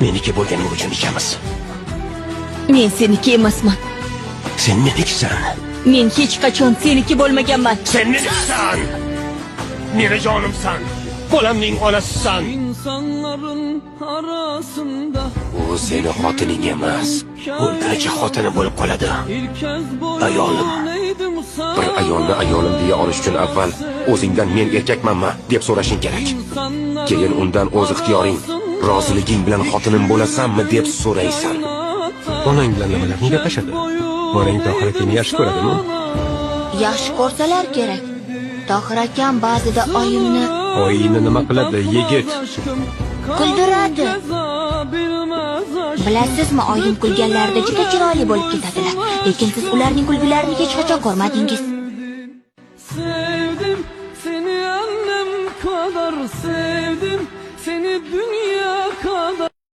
Meniki bo'lganing uchun ichamiz. Men seniki emasman. Sen menikisan. Men hech qachon seniki bo'lmaganman. Sen menikisan. Meni jonimsan. Bolamning onasisan. İnsanların arasında U seni xotining emas, o'rtacha xotini bo'lib qoladi. Ayolim. Bir ayolni ayolim deya olish uchun avval o'zingdan men erkakmanmi deb so'rashing kerak. Keyin undan o'z ixtiyoring, roziliging bilan xotinim bo'lasanmi deb so'raysan. Onang bilan nimalarni gaplashadi? Onang Tohir akani yaxshi ko'radimi? Yaxshi ko'rsalar kerak. Tohir akam ba'zida oyimni Oyini nima qiladi, yigit? kuldiradi. Bilasizmi, oyim kulganlarida juda chiroyli bo'lib ketadilar. Lekin siz ularning kulgularini hech qachon ko'rmadingiz. Sevdim seni annem kadar sevdim seni dünya